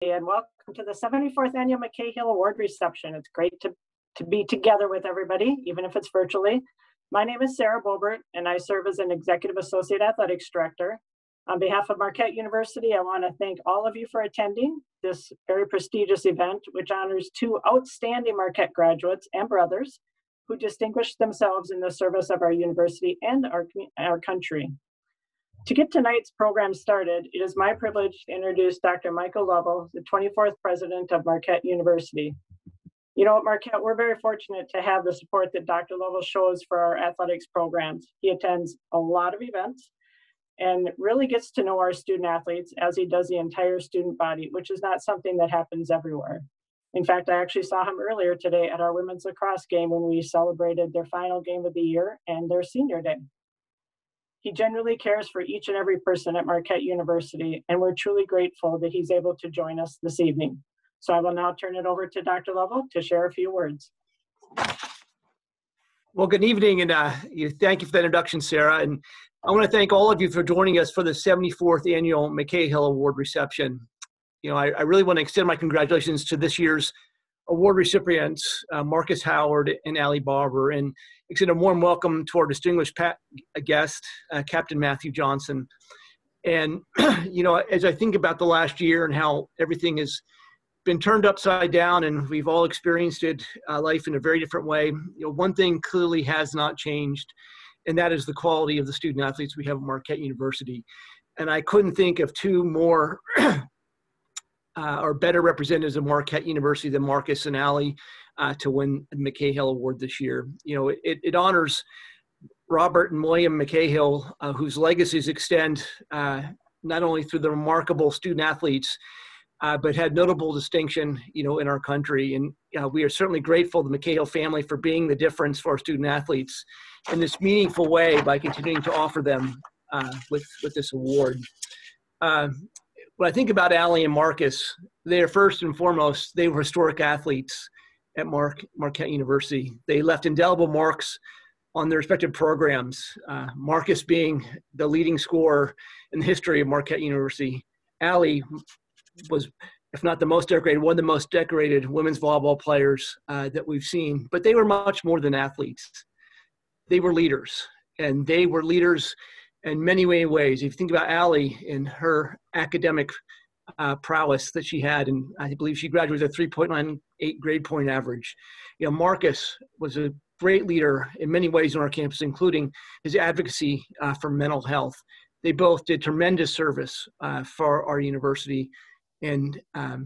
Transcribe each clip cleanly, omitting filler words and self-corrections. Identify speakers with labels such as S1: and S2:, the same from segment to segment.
S1: And welcome to the 74th Annual McCahill Award Reception. It's great to be together with everybody, even if it's virtually. My name is Sarah Bobert, and I serve as an Executive Associate Athletics Director. On behalf of Marquette University, I want to thank all of you for attending this very prestigious event, which honors two outstanding Marquette graduates and brothers who distinguished themselves in the service of our university and our country. To get tonight's program started, it is my privilege to introduce Dr. Michael Lovell, the 24th president of Marquette University. You know, at Marquette, we're very fortunate to have the support that Dr. Lovell shows for our athletics programs. He attends a lot of events and really gets to know our student athletes as he does the entire student body, which is not something that happens everywhere. In fact, I actually saw him earlier today at our women's lacrosse game when we celebrated their final game of the year and their senior day. He genuinely cares for each and every person at Marquette University, and we're truly grateful that he's able to join us this evening. So I will now turn it over to Dr. Lovell to share a few words.
S2: Well, good evening, and thank you for that introduction, Sarah. And I want to thank all of you for joining us for the 74th Annual McCahill Award Reception. You know, I really want to extend my congratulations to this year's award recipients, Markus Howard and Allie Barber, and extend a warm welcome to our distinguished guest, Captain Matthew Johnson. And, you know, as I think about the last year and how everything has been turned upside down and we've all experienced it, life in a very different way, you know, one thing clearly has not changed, and that is the quality of the student athletes we have at Marquette University. And I couldn't think of two more or better representatives of Marquette University than Markus and Allie to win the McCahill Award this year. You know, it honors Robert and William McCahill, whose legacies extend not only through the remarkable student athletes, but had notable distinction, you know, in our country. And we are certainly grateful to the McCahill family for being the difference for our student athletes in this meaningful way by continuing to offer them with this award. When I think about Allie and Markus, they are first and foremost, they were historic athletes at Marquette University. They left indelible marks on their respective programs, Markus being the leading scorer in the history of Marquette University. Allie was, if not the most decorated, one of the most decorated women's volleyball players that we've seen. But they were much more than athletes. They were leaders, and they were leaders in many ways. If you think about Allie and her academic prowess that she had, and I believe she graduated with a 3.98 grade point average. You know, Markus was a great leader in many ways on our campus, including his advocacy for mental health. They both did tremendous service for our university. And I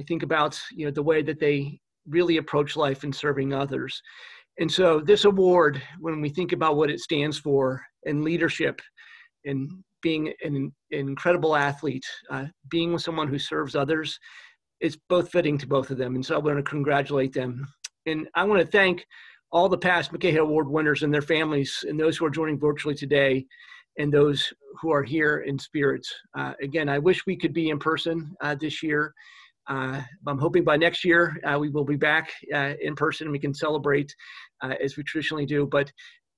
S2: think about, you know, the way that they really approach life in serving others. And so this award, when we think about what it stands for in leadership and being an incredible athlete, being with someone who serves others, it's both fitting to both of them. And so I want to congratulate them. And I want to thank all the past McCahill Award winners and their families and those who are joining virtually today and those who are here in spirit. Again, I wish we could be in person this year. I'm hoping by next year we will be back in person and we can celebrate as we traditionally do. But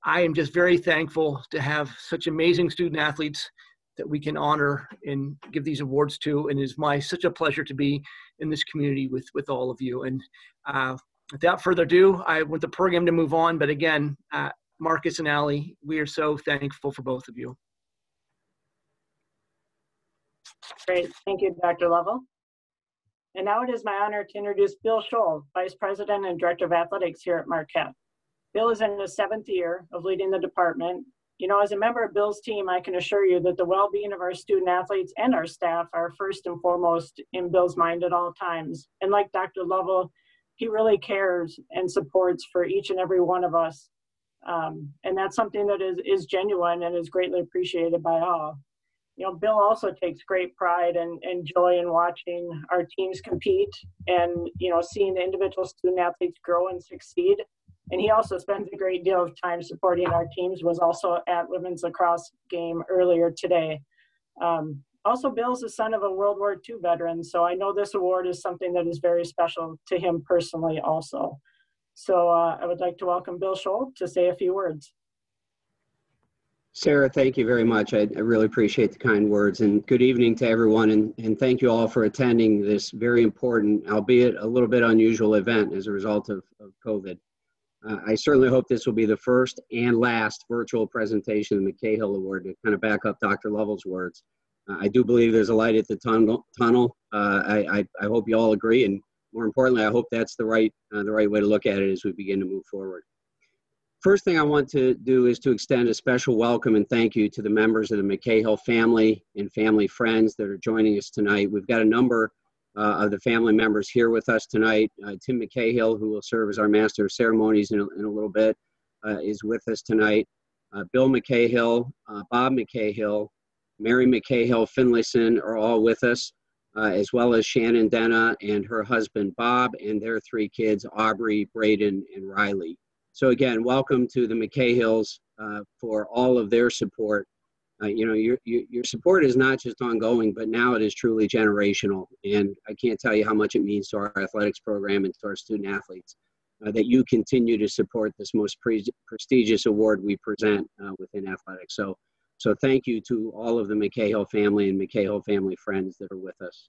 S2: I am just very thankful to have such amazing student athletes that we can honor and give these awards to. And it is such a pleasure to be in this community with all of you. And without further ado, I want the program to move on. But again, Markus and Allie, we are so thankful for both of you.
S1: Great. Thank you, Dr. Lovell. And now it is my honor to introduce Bill Shull, Vice President and Director of Athletics here at Marquette. Bill is in his 7th year of leading the department. You know, as a member of Bill's team, I can assure you that the well-being of our student athletes and our staff are first and foremost in Bill's mind at all times. And like Dr. Lovell, he really cares and supports for each and every one of us. And that's something that is genuine and is greatly appreciated by all. You know, Bill also takes great pride and joy in watching our teams compete and, you know, seeing the individual student athletes grow and succeed. And he also spends a great deal of time supporting our teams, was also at women's lacrosse game earlier today. Also, Bill's the son of a World War II veteran, so I know this award is something that is very special to him personally also. So I would like to welcome Bill Shull to say a few words.
S3: Sarah, thank you very much. I really appreciate the kind words, and good evening to everyone, and thank you all for attending this very important, albeit a little bit unusual event as a result of COVID. I certainly hope this will be the first and last virtual presentation of the McCahill Award, to kind of back up Dr. Lovell's words. I do believe there's a light at the tunnel. I hope you all agree, and more importantly, I hope that's the right way to look at it as we begin to move forward. First thing I want to do is to extend a special welcome and thank you to the members of the McCahill family and family friends that are joining us tonight. We've got a number of the family members here with us tonight. Tim McCahill, who will serve as our Master of Ceremonies in a little bit, is with us tonight. Bill McCahill, Bob McCahill, Mary McCahill Finlayson are all with us, as well as Shannon Denna and her husband Bob and their three kids, Aubrey, Braden, and Riley. So again, welcome to the McCahills for all of their support. Your support is not just ongoing, but now it is truly generational. And I can't tell you how much it means to our athletics program and to our student athletes that you continue to support this most prestigious award we present within athletics. So thank you to all of the McCahill family and McCahill family friends that are with us.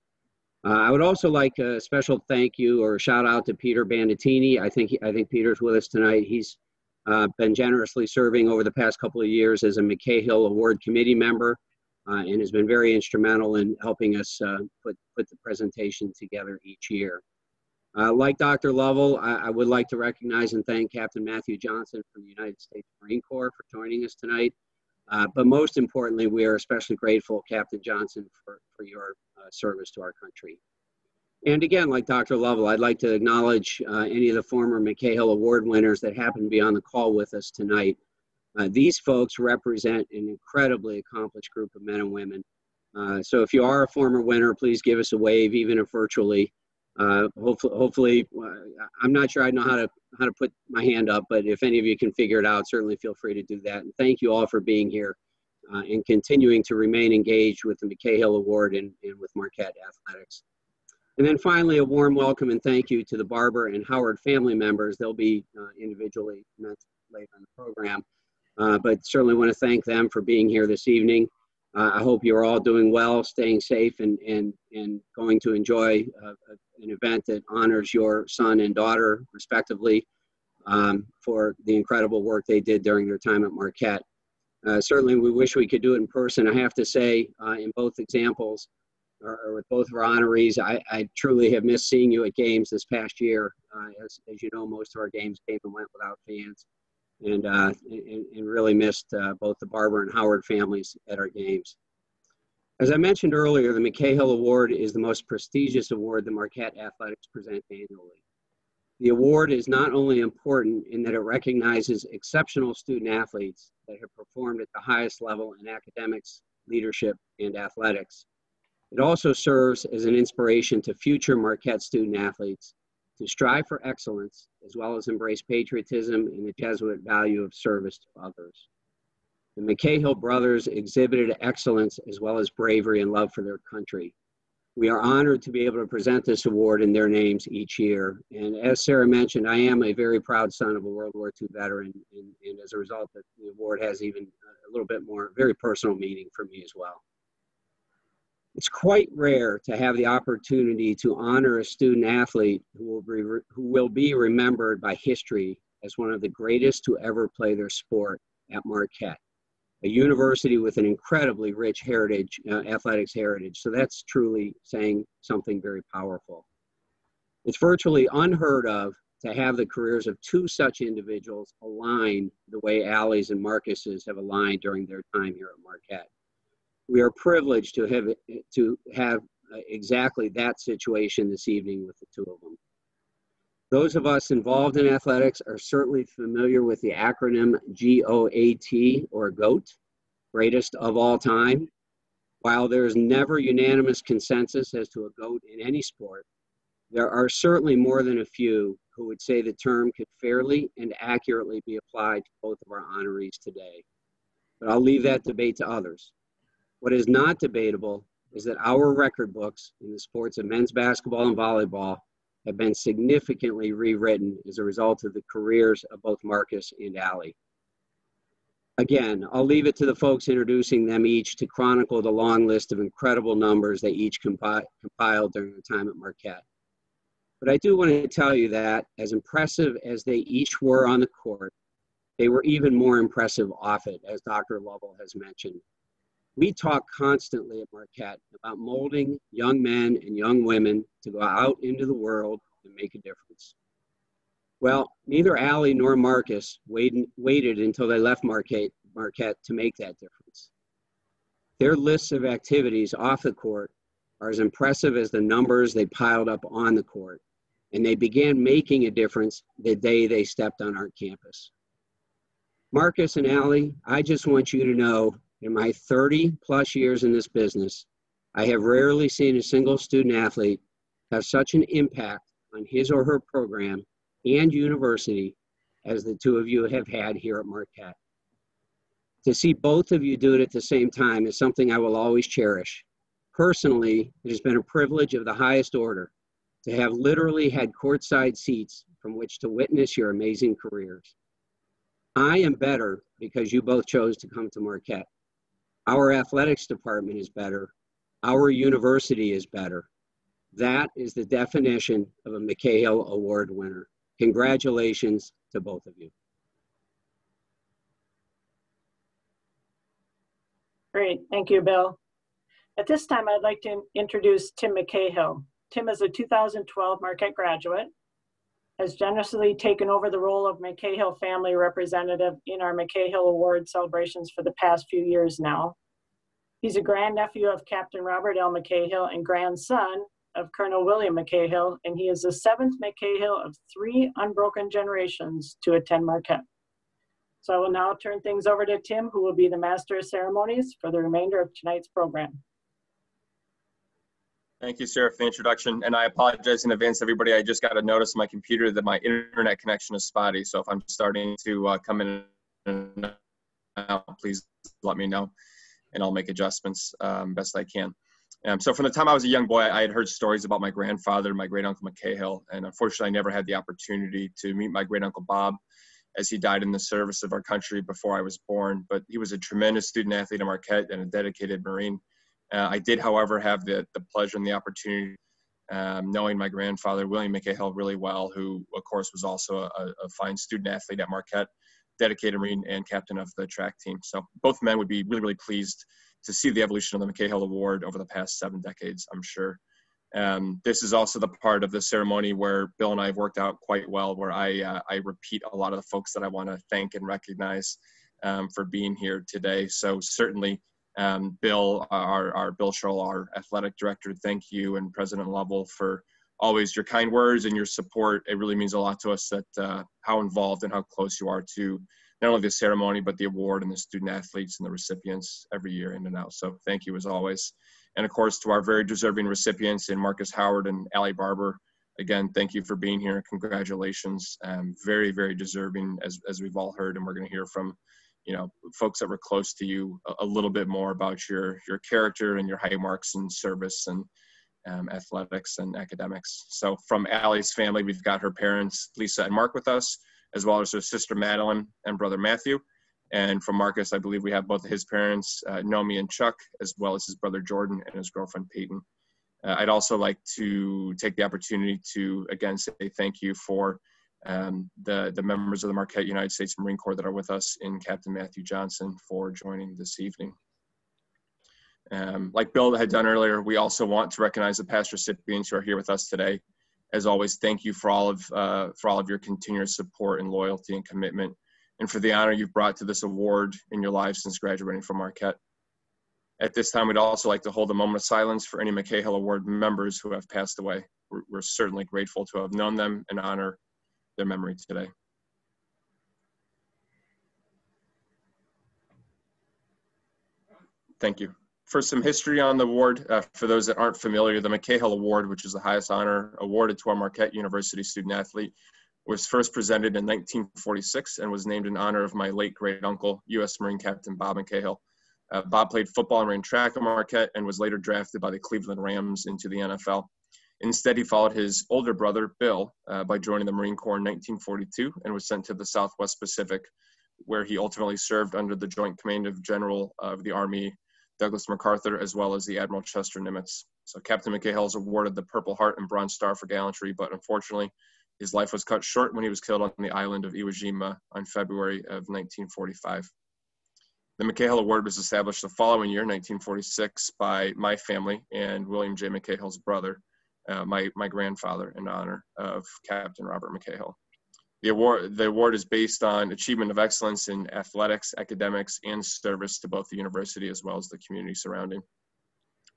S3: I would also like a special thank you or shout out to Peter Bandettini. I think Peter's with us tonight. He's been generously serving over the past couple of years as a McCahill Award Committee member and has been very instrumental in helping us put the presentation together each year. Like Dr. Lovell, I would like to recognize and thank Captain Matthew Johnson from the United States Marine Corps for joining us tonight. But most importantly, we are especially grateful, Captain Johnson, for your service to our country. And again, like Dr. Lovell, I'd like to acknowledge any of the former McCahill Award winners that happen to be on the call with us tonight. These folks represent an incredibly accomplished group of men and women. So if you are a former winner, please give us a wave, even if virtually. Hopefully, I'm not sure I know how to put my hand up, but if any of you can figure it out, certainly feel free to do that. And thank you all for being here and continuing to remain engaged with the McCahill Award and with Marquette Athletics. And then finally, a warm welcome and thank you to the Barber and Howard family members. They'll be individually mentioned later in the program, but certainly want to thank them for being here this evening. I hope you're all doing well, staying safe, and going to enjoy an event that honors your son and daughter, respectively, for the incredible work they did during their time at Marquette. Certainly, we wish we could do it in person. I have to say, in both examples, or with both of our honorees, I truly have missed seeing you at games this past year. As you know, most of our games came and went without fans. And really missed both the Barber and Howard families at our games. As I mentioned earlier, the McCahill Award is the most prestigious award the Marquette Athletics present annually. The award is not only important in that it recognizes exceptional student athletes that have performed at the highest level in academics, leadership, and athletics. It also serves as an inspiration to future Marquette student athletes to strive for excellence, as well as embrace patriotism and the Jesuit value of service to others. The McCahill brothers exhibited excellence as well as bravery and love for their country. We are honored to be able to present this award in their names each year. And as Sarah mentioned, I am a very proud son of a World War II veteran, and as a result, the award has even a little bit more very personal meaning for me as well. It's quite rare to have the opportunity to honor a student athlete who will be remembered by history as one of the greatest to ever play their sport at Marquette, a university with an incredibly rich heritage, athletics heritage. So that's truly saying something very powerful. It's virtually unheard of to have the careers of two such individuals align the way Allie's and Markus's have aligned during their time here at Marquette. We are privileged to have exactly that situation this evening with the two of them. Those of us involved in athletics are certainly familiar with the acronym GOAT, or GOAT, greatest of all time. While there is never unanimous consensus as to a GOAT in any sport, there are certainly more than a few who would say the term could fairly and accurately be applied to both of our honorees today. But I'll leave that debate to others. What is not debatable is that our record books in the sports of men's basketball and volleyball have been significantly rewritten as a result of the careers of both Markus and Allie. Again, I'll leave it to the folks introducing them each to chronicle the long list of incredible numbers they each compiled during their time at Marquette. But I do want to tell you that as impressive as they each were on the court, they were even more impressive off it, as Dr. Lovell has mentioned. We talk constantly at Marquette about molding young men and young women to go out into the world and make a difference. Well, neither Allie nor Markus waited until they left Marquette to make that difference. Their lists of activities off the court are as impressive as the numbers they piled up on the court, and they began making a difference the day they stepped on our campus. Markus and Allie, I just want you to know, in my 30 plus years in this business, I have rarely seen a single student athlete have such an impact on his or her program and university as the two of you have had here at Marquette. To see both of you do it at the same time is something I will always cherish. Personally, it has been a privilege of the highest order to have literally had courtside seats from which to witness your amazing careers. I am better because you both chose to come to Marquette. Our athletics department is better. Our university is better. That is the definition of a McCahill Award winner. Congratulations to both of you.
S1: Great, thank you, Bill. At this time, I'd like to introduce Tim McCahill. Tim is a 2012 Marquette graduate, has generously taken over the role of McCahill family representative in our McCahill Award celebrations for the past few years now. He's a grandnephew of Captain Robert L. McCahill and grandson of Colonel William McCahill, and he is the 7th McCahill of 3 unbroken generations to attend Marquette. So I will now turn things over to Tim, who will be the Master of Ceremonies for the remainder of tonight's program.
S4: Thank you, Sarah, for the introduction. And I apologize in advance, everybody. I just got a notice on my computer that my internet connection is spotty. So if I'm starting to come in and out, please let me know, and I'll make adjustments best I can. So from the time I was a young boy, I had heard stories about my grandfather, my great-uncle McCahill, and unfortunately, I never had the opportunity to meet my great-uncle Bob, as he died in the service of our country before I was born. But he was a tremendous student athlete at Marquette and a dedicated Marine. I did, however, have the pleasure and the opportunity knowing my grandfather, William McCahill, really well, who, of course, was also a fine student athlete at Marquette, dedicated Marine, and captain of the track team. So both men would be really, really pleased to see the evolution of the McCahill Award over the past 7 decades, I'm sure. This is also the part of the ceremony where Bill and I have worked out quite well, where I repeat a lot of the folks that I want to thank and recognize for being here today. So certainly, Bill, our Bill Shull, our athletic director, thank you, and President Lovell for always your kind words and your support. It really means a lot to us that how involved and how close you are to not only the ceremony, but the award and the student athletes and the recipients every year in and out. So thank you as always. And of course, to our very deserving recipients in Markus Howard and Allie Barber, again, thank you for being here. Congratulations. Very, very deserving, as we've all heard, and we're going to hear from, you know, folks that were close to you a little bit more about your character and your high marks in service and athletics and academics. So from Allie's family, we've got her parents, Lisa and Mark, with us, as well as her sister Madeline and brother Matthew. And from Markus, I believe we have both of his parents, Nomi and Chuck, as well as his brother Jordan and his girlfriend Peyton. I'd also like to take the opportunity to, again, say thank you for the members of the Marquette United States Marine Corps that are with us, in Captain Matthew Johnson, for joining this evening. Like Bill had done earlier, we also want to recognize the past recipients who are here with us today. As always, thank you for all of your continuous support and loyalty and commitment, and for the honor you've brought to this award in your lives since graduating from Marquette. At this time, we'd also like to hold a moment of silence for any McCahill Award members who have passed away. We're certainly grateful to have known them and honor their memory today. Thank you. For some history on the award, for those that aren't familiar, the McCahill Award, which is the highest honor awarded to our Marquette University student athlete, was first presented in 1946 and was named in honor of my late great uncle, U.S. Marine Captain Bob McCahill. Bob played football and ran track at Marquette and was later drafted by the Cleveland Rams into the NFL. Instead, he followed his older brother, Bill, by joining the Marine Corps in 1942 and was sent to the Southwest Pacific, where he ultimately served under the Joint Command of General of the Army, Douglas MacArthur, as well as the Admiral Chester Nimitz. So Captain McCahill is awarded the Purple Heart and Bronze Star for gallantry, but unfortunately, his life was cut short when he was killed on the island of Iwo Jima on February of 1945. The McCahill Award was established the following year, 1946, by my family and William J. McCahill's brother, my grandfather, in honor of Captain Robert McCahill. The award is based on achievement of excellence in athletics, academics, and service to both the university as well as the community surrounding.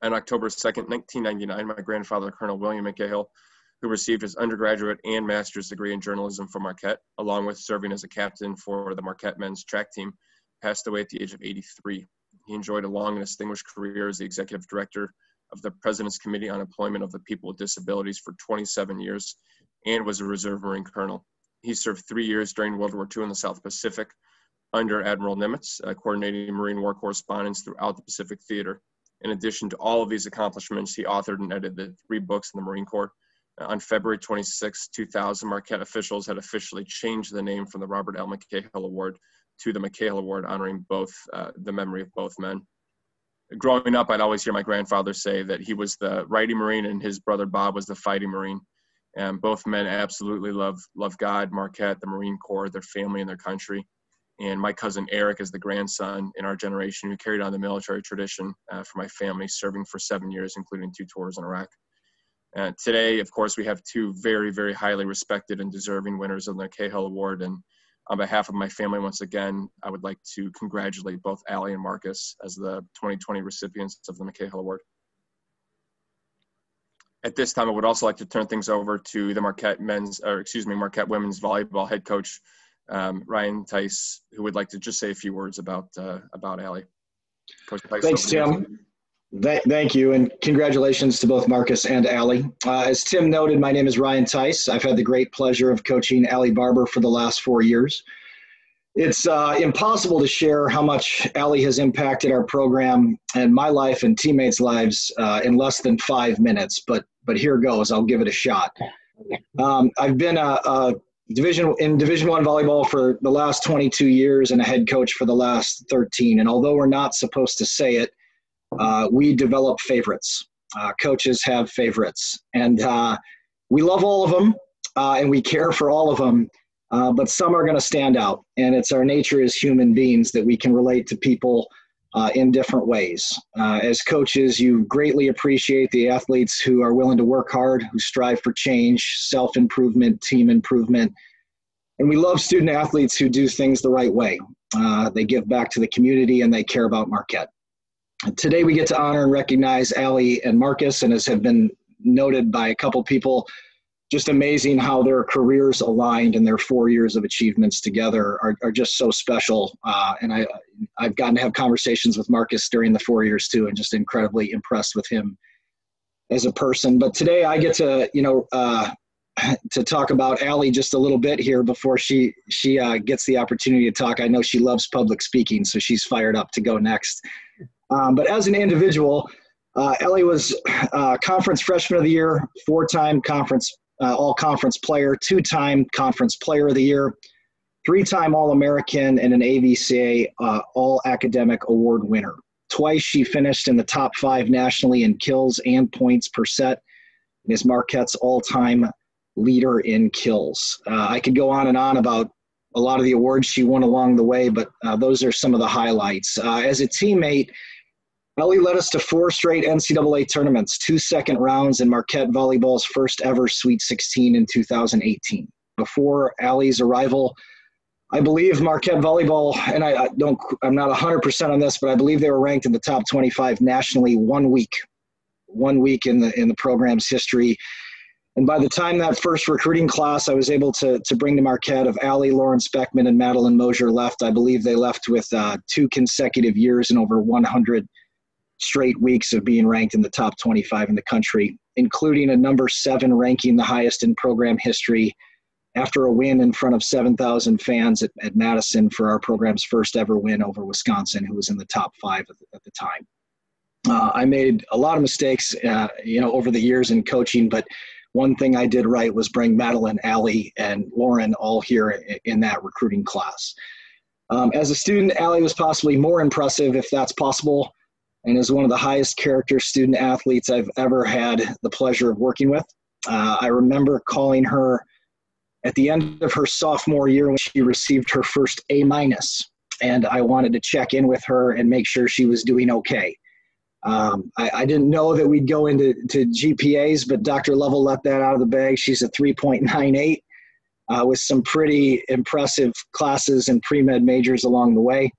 S4: On October 2nd, 1999, my grandfather, Colonel William McCahill, who received his undergraduate and master's degree in journalism from Marquette, along with serving as a captain for the Marquette men's track team, passed away at the age of 83. He enjoyed a long and distinguished career as the executive director of the President's Committee on Employment of the People with Disabilities for 27 years and was a Reserve Marine Colonel. He served 3 years during World War II in the South Pacific under Admiral Nimitz, coordinating Marine War correspondence throughout the Pacific Theater. In addition to all of these accomplishments, he authored and edited 3 books in the Marine Corps. On February 26, 2000, Marquette officials had officially changed the name from the Robert L. McCahill Award to the McCahill Award, honoring both the memory of both men. Growing up, I'd always hear my grandfather say that he was the righty Marine and his brother Bob was the fighting Marine. And both men absolutely love God, Marquette, the Marine Corps, their family, and their country. And my cousin Eric is the grandson in our generation who carried on the military tradition for my family, serving for 7 years, including 2 tours in Iraq. Today, of course, we have 2 very, very highly respected and deserving winners of the McCahill Award. And on behalf of my family, once again, I would like to congratulate both Allie and Markus as the 2020 recipients of the McCahill Award. At this time, I would also like to turn things over to the Marquette women's volleyball head coach, Ryan Tice, who would like to just say a few words about Allie. Coach Tice,
S5: thanks, Tim. Thank you, and congratulations to both Markus and Allie. As Tim noted, my name is Ryan Tice. I've had the great pleasure of coaching Allie Barber for the last 4 years. It's impossible to share how much Allie has impacted our program and my life and teammates' lives in less than 5 minutes, but here goes. I'll give it a shot. I've been in Division I volleyball for the last 22 years and a head coach for the last 13. And although we're not supposed to say it, we develop favorites. Coaches have favorites, and we love all of them, and we care for all of them. But some are going to stand out, and it's our nature as human beings that we can relate to people in different ways. As coaches, you greatly appreciate the athletes who are willing to work hard, who strive for change, self-improvement, team improvement. And we love student athletes who do things the right way. They give back to the community, and they care about Marquette. Today, we get to honor and recognize Allie and Markus, and as have been noted by a couple people, just amazing how their careers aligned and their 4 years of achievements together are just so special. And I've gotten to have conversations with Markus during the 4 years too, and just incredibly impressed with him as a person. But today I get to, to talk about Allie just a little bit here before she gets the opportunity to talk. I know she loves public speaking, so she's fired up to go next. But as an individual, Allie was Conference Freshman of the Year, 4-time conference all-conference player, 2-time conference player of the year, 3-time All-American, and an AVCA All-Academic Award winner. Twice she finished in the top 5 nationally in kills and points per set, and is Marquette's all-time leader in kills. I could go on and on about a lot of the awards she won along the way, but those are some of the highlights. As a teammate, Allie led us to 4 straight NCAA tournaments, 2 second rounds, and Marquette volleyball's first ever Sweet 16 in 2018. Before Allie's arrival, I believe Marquette volleyball, and I'm not 100% on this, but I believe they were ranked in the top 25 nationally 1 week in the program's history. And by the time that first recruiting class I was able to bring to Marquette of Allie, Lawrence Beckman, and Madeline Mosier left, I believe they left with 2 consecutive years and over 100 straight weeks of being ranked in the top 25 in the country, including a number 7 ranking, the highest in program history, after a win in front of 7,000 fans at Madison for our program's first ever win over Wisconsin, who was in the top 5 at the time. I made a lot of mistakes, over the years in coaching, but one thing I did right was bring Madeline, Allie, and Lauren all here in that recruiting class. As a student, Allie was possibly more impressive, if that's possible, and is one of the highest character student athletes I've ever had the pleasure of working with. I remember calling her at the end of her sophomore year when she received her first A-, and I wanted to check in with her and make sure she was doing okay. I didn't know that we'd go into GPAs, but Dr. Lovell let that out of the bag. She's a 3.98 with some pretty impressive classes and pre-med majors along the way.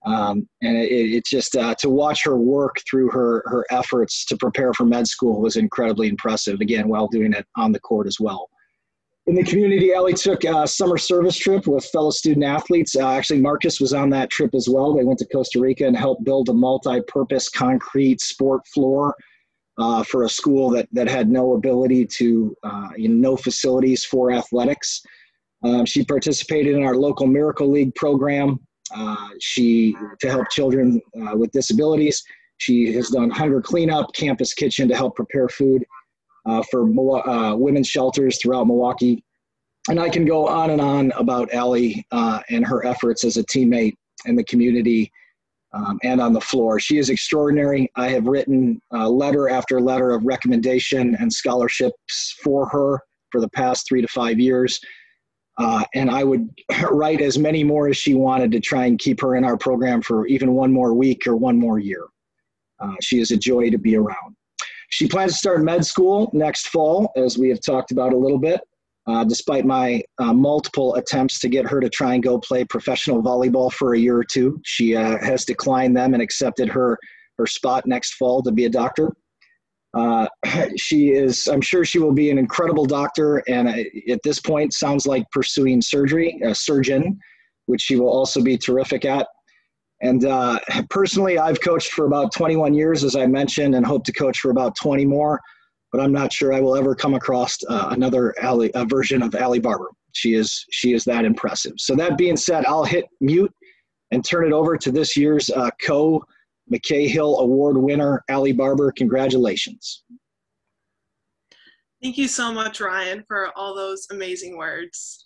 S5: And it's just to watch her work through her efforts to prepare for med school was incredibly impressive, again, while doing it on the court as well. In the community, Allie took a summer service trip with fellow student athletes. Actually, Markus was on that trip as well. They went to Costa Rica and helped build a multi-purpose concrete sport floor for a school that had no ability to, no facilities for athletics. She participated in our local Miracle League program. To help children with disabilities. She has done hunger cleanup, campus kitchen to help prepare food for women's shelters throughout Milwaukee. And I can go on and on about Allie and her efforts as a teammate in the community and on the floor. She is extraordinary. I have written letter after letter of recommendation and scholarships for her for the past 3 to 5 years. And I would write as many more as she wanted to try and keep her in our program for even one more week or one more year. She is a joy to be around. She plans to start med school next fall, as we have talked about a little bit. Despite my multiple attempts to get her to try and go play professional volleyball for a year or two, she has declined them and accepted her spot next fall to be a doctor. I'm sure she will be an incredible doctor, and at this point sounds like pursuing surgery, a surgeon, which she will also be terrific at. And personally, I've coached for about 21 years, as I mentioned, and hope to coach for about 20 more, but I'm not sure I will ever come across another version of Allie Barber. She is that impressive. So that being said, I'll hit mute and turn it over to this year's McCahill Award winner, Allie Barber. Congratulations.
S6: Thank you so much, Ryan, for all those amazing words.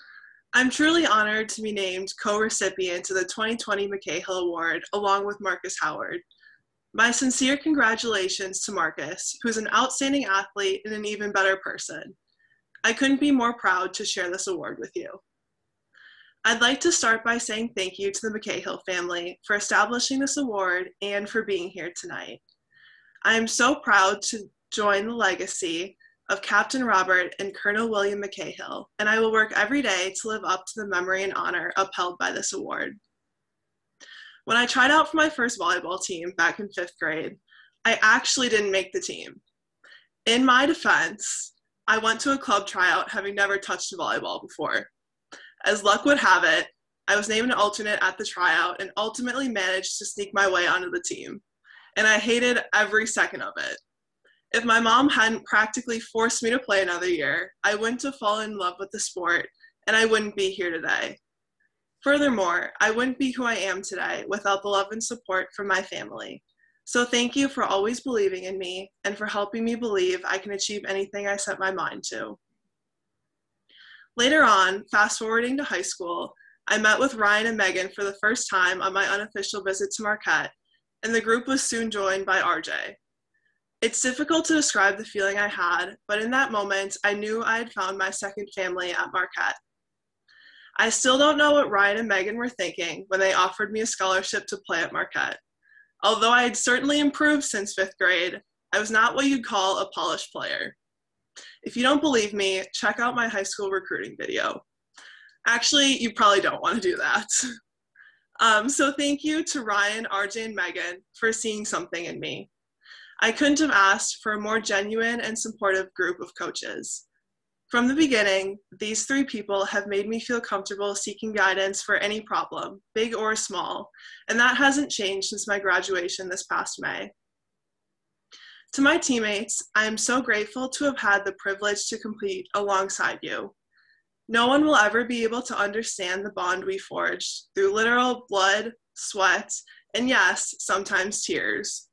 S6: I'm truly honored to be named co-recipient to the 2020 McCahill Award along with Marcus Howard. My sincere congratulations to Marcus, who's an outstanding athlete and an even better person. I couldn't be more proud to share this award with you. I'd like to start by saying thank you to the McCahill family for establishing this award and for being here tonight. I am so proud to join the legacy of Captain Robert and Colonel William McCahill, and I will work every day to live up to the memory and honor upheld by this award. When I tried out for my first volleyball team back in 5th grade, I actually didn't make the team. In my defense, I went to a club tryout having never touched a volleyball before. As luck would have it, I was named an alternate at the tryout and ultimately managed to sneak my way onto the team, and I hated every second of it. If my mom hadn't practically forced me to play another year, I wouldn't have fallen in love with the sport, and I wouldn't be here today. Furthermore, I wouldn't be who I am today without the love and support from my family. So thank you for always believing in me and for helping me believe I can achieve anything I set my mind to. Later on, fast forwarding to high school, I met with Ryan and Megan for the first time on my unofficial visit to Marquette, and the group was soon joined by RJ. It's difficult to describe the feeling I had, but in that moment, I knew I had found my second family at Marquette. I still don't know what Ryan and Megan were thinking when they offered me a scholarship to play at Marquette. Although I had certainly improved since 5th grade, I was not what you'd call a polished player. If you don't believe me, check out my high school recruiting video. Actually, you probably don't want to do that. So thank you to Ryan, RJ, and Megan for seeing something in me. I couldn't have asked for a more genuine and supportive group of coaches. From the beginning, these 3 people have made me feel comfortable seeking guidance for any problem, big or small, and that hasn't changed since my graduation this past May. To my teammates, I am so grateful to have had the privilege to compete alongside you. No one will ever be able to understand the bond we forged through literal blood, sweat, and yes, sometimes tears.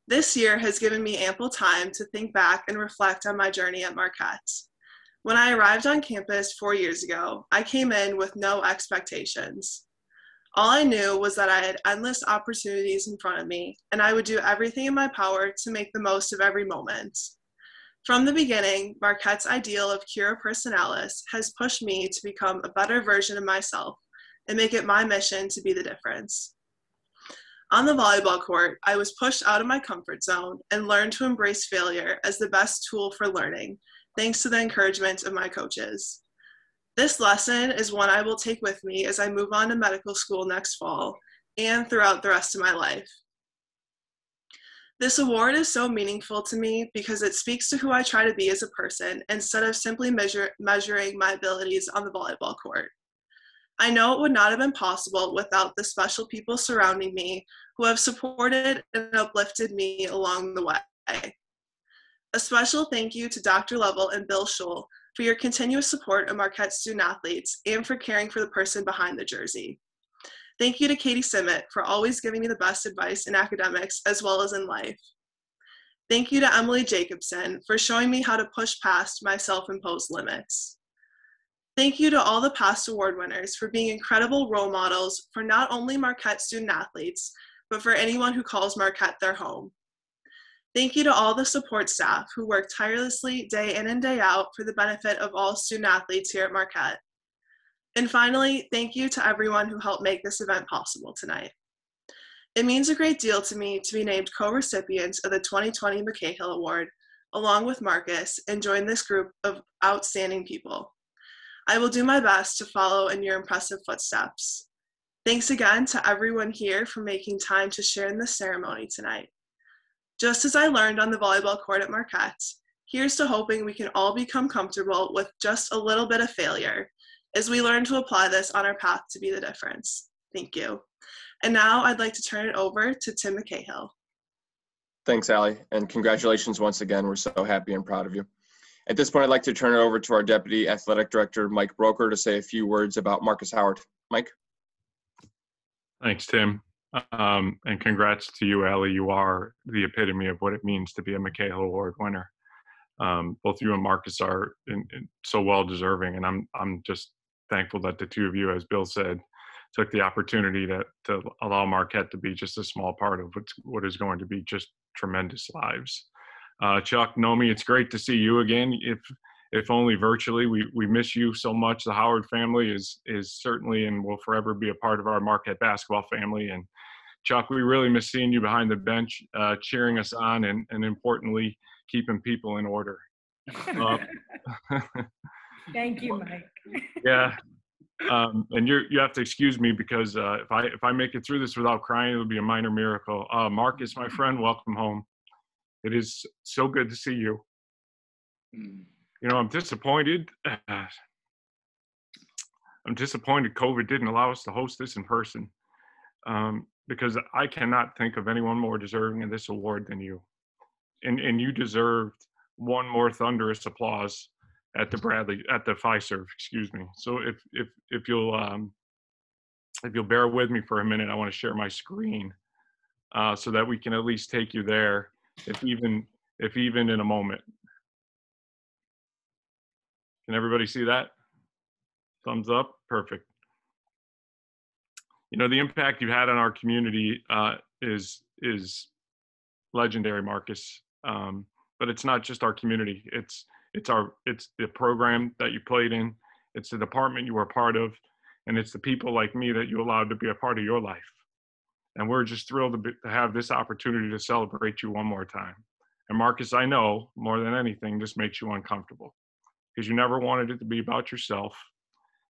S6: This year has given me ample time to think back and reflect on my journey at Marquette. When I arrived on campus 4 years ago, I came in with no expectations. All I knew was that I had endless opportunities in front of me, and I would do everything in my power to make the most of every moment. From the beginning, Marquette's ideal of cura personalis has pushed me to become a better version of myself and make it my mission to be the difference. On the volleyball court, I was pushed out of my comfort zone and learned to embrace failure as the best tool for learning, thanks to the encouragement of my coaches. This lesson is one I will take with me as I move on to medical school next fall and throughout the rest of my life. This award is so meaningful to me because it speaks to who I try to be as a person instead of simply measuring my abilities on the volleyball court. I know it would not have been possible without the special people surrounding me who have supported and uplifted me along the way. A special thank you to Dr. Lovell and Bill Shull for your continuous support of Marquette student athletes and for caring for the person behind the jersey. Thank you to Katie Simmet for always giving me the best advice in academics as well as in life. Thank you to Emily Jacobson for showing me how to push past my self-imposed limits. Thank you to all the past award winners for being incredible role models for not only Marquette student athletes, but for anyone who calls Marquette their home. Thank you to all the support staff who work tirelessly day in and day out for the benefit of all student athletes here at Marquette. And finally, thank you to everyone who helped make this event possible tonight. It means a great deal to me to be named co-recipient of the 2020 McCahill Award, along with Markus, and join this group of outstanding people. I will do my best to follow in your impressive footsteps. Thanks again to everyone here for making time to share in this ceremony tonight. Just as I learned on the volleyball court at Marquette, here's to hoping we can all become comfortable with just a little bit of failure as we learn to apply this on our path to be the difference. Thank you. And now I'd like to turn it over to Tim McCahill.
S4: Thanks, Allie, and congratulations once again. We're so happy and proud of you. At this point, I'd like to turn it over to our Deputy Athletic Director, Mike Broker, to say a few words about Markus Howard. Mike?
S7: Thanks, Tim. And congrats to you, Allie. You are the epitome of what it means to be a McCahill Award winner. Both you and Markus are so well deserving, and I'm just thankful that the two of you, as Bill said, took the opportunity to allow Marquette to be just a small part of what is going to be just tremendous lives. Chuck, Nomi, it's great to see you again. If only virtually. We miss you so much. The Howard family is certainly and will forever be a part of our Marquette basketball family. And Chuck, we really miss seeing you behind the bench, cheering us on and importantly, keeping people in order.
S8: Thank you, Mike.
S7: Yeah. And you have to excuse me because if I make it through this without crying, it would be a minor miracle. Markus, my friend, welcome home. It is so good to see you. You know, I'm disappointed. I'm disappointed COVID didn't allow us to host this in person because I cannot think of anyone more deserving of this award than you. And you deserved one more thunderous applause at the Fiserv, excuse me. So if you'll bear with me for a minute, I want to share my screen so that we can at least take you there, if even in a moment. Can everybody see that? Thumbs up, perfect. You know, the impact you had on our community is legendary, Markus. But it's not just our community. It's the program that you played in. It's the department you were a part of, and it's the people like me that you allowed to be a part of your life. And we're just thrilled to have this opportunity to celebrate you one more time. And Markus, I know more than anything, this makes you uncomfortable because you never wanted it to be about yourself,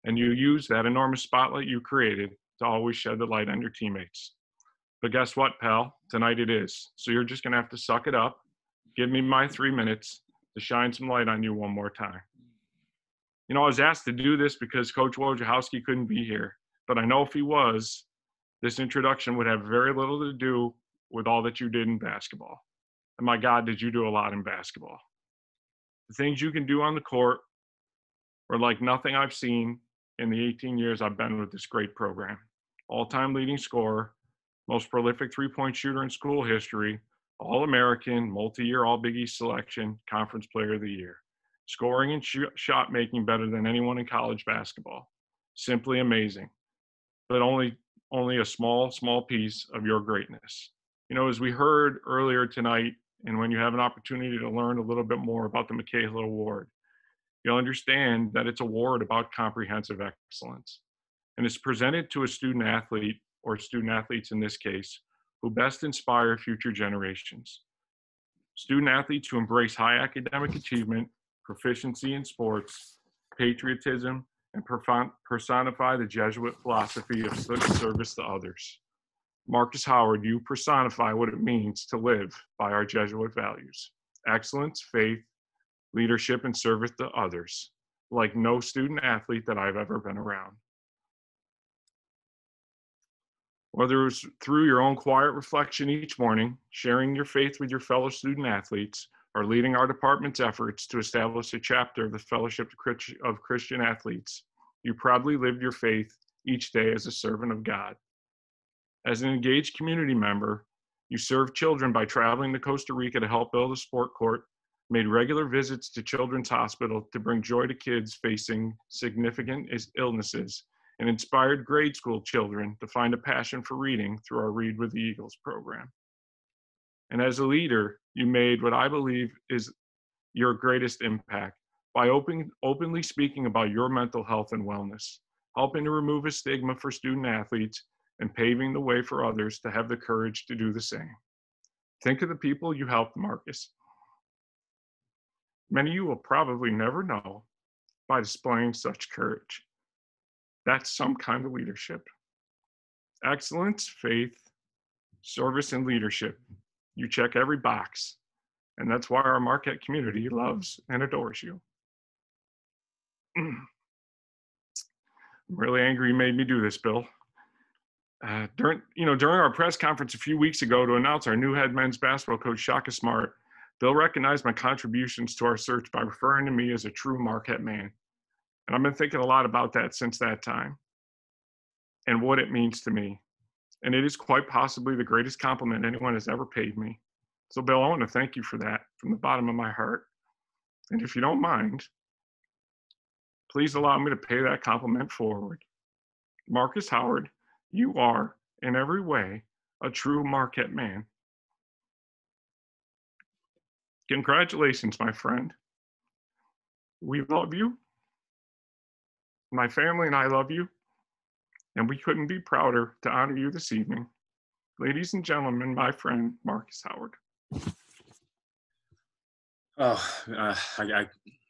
S7: and you used that enormous spotlight you created to always shed the light on your teammates. But guess what, pal? Tonight it is. So you're just gonna have to suck it up. Give me my 3 minutes to shine some light on you one more time. You know, I was asked to do this because Coach Wojciechowski couldn't be here, but I know if he was, this introduction would have very little to do with all that you did in basketball. And my God, did you do a lot in basketball. The things you can do on the court are like nothing I've seen in the 18 years I've been with this great program. All-time leading scorer, most prolific three-point shooter in school history, All-American, multi-year All-Big East selection, Conference Player of the Year. scoring and shot making better than anyone in college basketball. Simply amazing, but only a small piece of your greatness. You know, as we heard earlier tonight, and when you have an opportunity to learn a little bit more about the McCahill Award, you'll understand that it's an award about comprehensive excellence. And it's presented to a student athlete, or student athletes in this case, who best inspire future generations. Student athletes who embrace high academic achievement, proficiency in sports, patriotism, and personify the Jesuit philosophy of service to others. Markus Howard, you personify what it means to live by our Jesuit values: excellence, faith, leadership, and service to others, like no student athlete that I've ever been around. Whether it was through your own quiet reflection each morning, sharing your faith with your fellow student athletes, or leading our department's efforts to establish a chapter of the Fellowship of Christian Athletes, you proudly lived your faith each day as a servant of God. As an engaged community member, you served children by traveling to Costa Rica to help build a sport court, made regular visits to Children's Hospital to bring joy to kids facing significant illnesses, and inspired grade school children to find a passion for reading through our Read with the Eagles program. And as a leader, you made what I believe is your greatest impact by openly speaking about your mental health and wellness, helping to remove a stigma for student athletes, and paving the way for others to have the courage to do the same. Think of the people you helped, Markus. Many of you will probably never know by displaying such courage. That's some kind of leadership. Excellence, faith, service, and leadership. You check every box, and that's why our Marquette community loves and adores you. I'm really angry you made me do this, Bill. During our press conference a few weeks ago to announce our new head men's basketball coach, Shaka Smart, Bill recognized my contributions to our search by referring to me as a true Marquette man. And I've been thinking a lot about that since that time and what it means to me. And it is quite possibly the greatest compliment anyone has ever paid me. So, Bill, I want to thank you for that from the bottom of my heart. And if you don't mind, please allow me to pay that compliment forward. Markus Howard, you are, in every way, a true Marquette man. Congratulations, my friend. We love you. My family and I love you, and we couldn't be prouder to honor you this evening. Ladies and gentlemen, my friend, Markus Howard.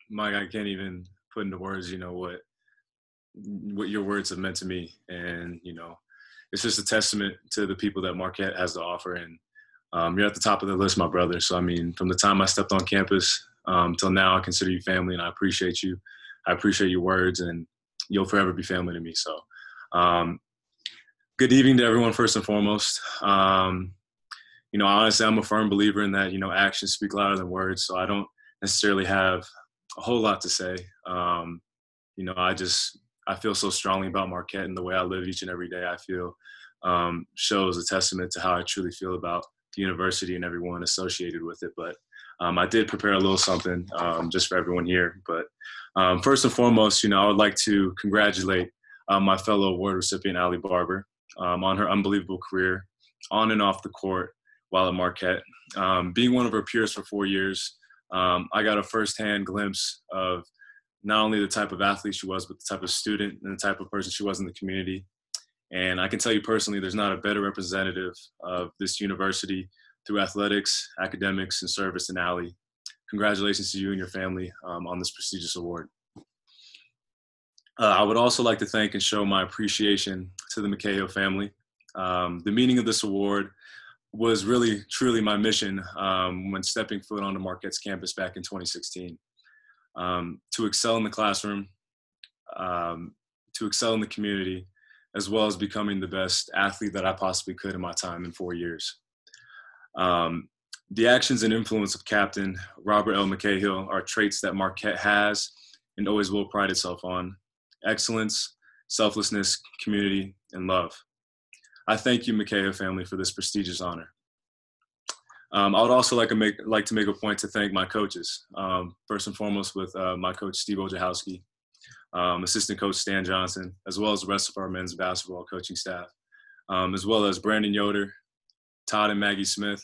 S8: Mike, I can't even put into words, what your words have meant to me. And, it's just a testament to the people that Marquette has to offer. And you're at the top of the list, my brother. So, from the time I stepped on campus till now, I consider you family, and I appreciate you. I appreciate your words, and you'll forever be family to me. So good evening to everyone, first and foremost. Honestly, I'm a firm believer in that, actions speak louder than words. So I don't necessarily have a whole lot to say. I feel so strongly about Marquette, and the way I live each and every day, I feel shows a testament to how I truly feel about the university and everyone associated with it. But I did prepare a little something just for everyone here. But first and foremost, I would like to congratulate my fellow award recipient, Allie Barber, on her unbelievable career on and off the court while at Marquette. Being one of her peers for 4 years, I got a firsthand glimpse of not only the type of athlete she was, but the type of student and the type of person she was in the community. And I can tell you personally, there's not a better representative of this university through athletics, academics, and service than Allie. Congratulations to you and your family on this prestigious award. I would also like to thank and show my appreciation to the McCahill family. The meaning of this award was really, truly my mission when stepping foot onto Marquette's campus back in 2016. To excel in the classroom, to excel in the community, as well as becoming the best athlete that I possibly could in my time in 4 years. The actions and influence of Captain Robert L. McCahill are traits that Marquette has and always will pride itself on: excellence, selflessness, community, and love. I thank you, McCahill family, for this prestigious honor. I would also like to make a point to thank my coaches. First and foremost with my coach, Steve Ojahowski, assistant coach Stan Johnson, as well as the rest of our men's basketball coaching staff, as well as Brandon Yoder, Todd and Maggie Smith.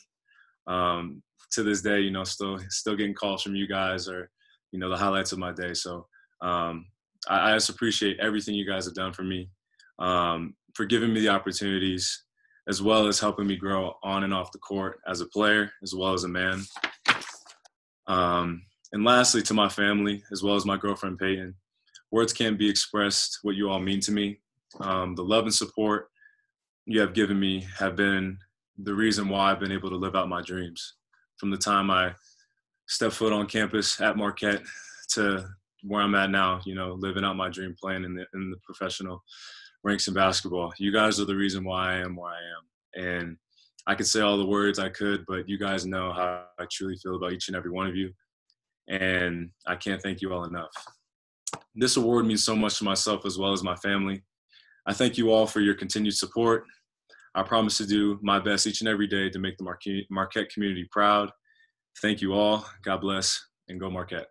S8: To this day, you know, still getting calls from you guys, or, you know, the highlights of my day. So I just appreciate everything you guys have done for me, for giving me the opportunities, as well as helping me grow on and off the court as a player, as well as a man. And lastly, to my family, as well as my girlfriend, Peyton, words can't be expressed what you all mean to me. The love and support you have given me have been the reason why I've been able to live out my dreams. From the time I stepped foot on campus at Marquette to where I'm at now, you know, living out my dream, playing in the professional ranks in basketball. You guys are the reason why I am where I am. And I could say all the words I could, but you guys know how I truly feel about each and every one of you. And I can't thank you all enough. This award means so much to myself as well as my family. I thank you all for your continued support. I promise to do my best each and every day to make the Marquette community proud. Thank you all. God bless, and go Marquette.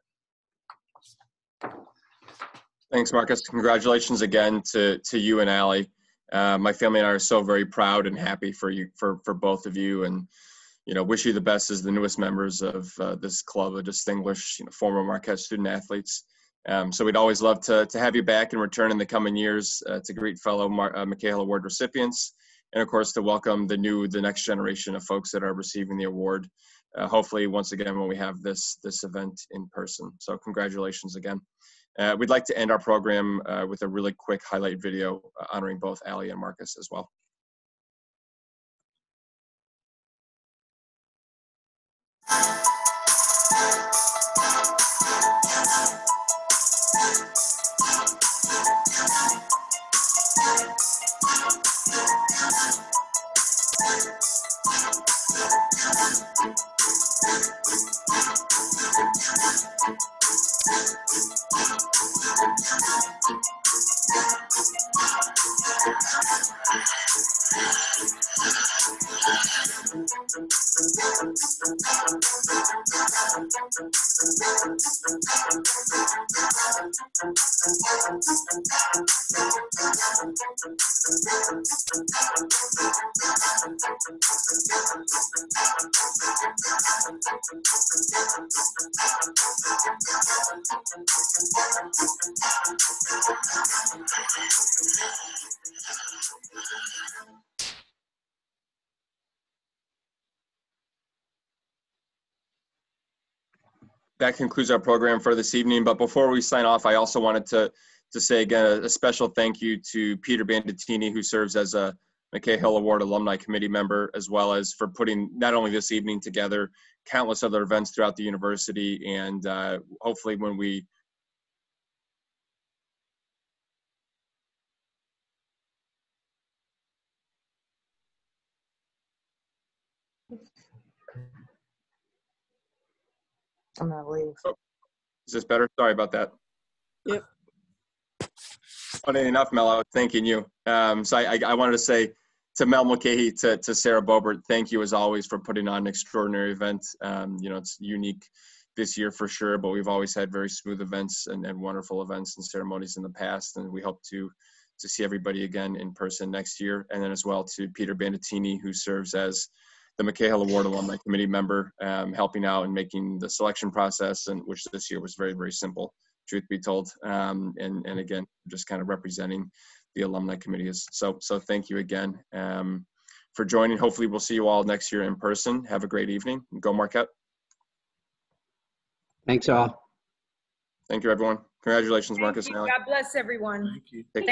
S4: Thanks, Marcus. Congratulations again to you and Allie. My family and I are so very proud and happy for you, for both of you, and, you know, wish you the best as the newest members of this club of distinguished, you know, former Marquette student athletes. So we'd always love to have you back and return in the coming years to greet fellow McCahill Award recipients, and of course to welcome the next generation of folks that are receiving the award. Hopefully, once again, when we have this event in person. So congratulations again. We'd like to end our program with a really quick highlight video honoring both Allie and Marcus as well. That concludes our program for this evening. But before we sign off, I also wanted to say again a special thank you to Peter Bandettini, who serves as a McCahill Award Alumni Committee member, as well as for putting not only this evening together, countless other events throughout the university. And hopefully when we
S9: I'm gonna leave.
S4: Oh, is this better? Sorry about that.
S9: Yep.
S4: Funny enough, Mel, I was thanking you. So I wanted to say to Mel Mulcahy, to Sarah Bobert, thank you as always for putting on an extraordinary event. You know, it's unique this year for sure, but we've always had very smooth events and wonderful events and ceremonies in the past, and we hope to see everybody again in person next year. And then as well to Peter Bandettini, who serves as the McCahill Award Alumni Committee member, helping out and making the selection process, and which this year was very, very simple, truth be told. And again, just kind of representing the alumni committees. So thank you again for joining. Hopefully we'll see you all next year in person. Have a great evening. Go Marquette.
S3: Thanks all.
S4: Thank you, everyone. Congratulations, Marcus and Allie.
S9: God bless everyone.
S4: Take care.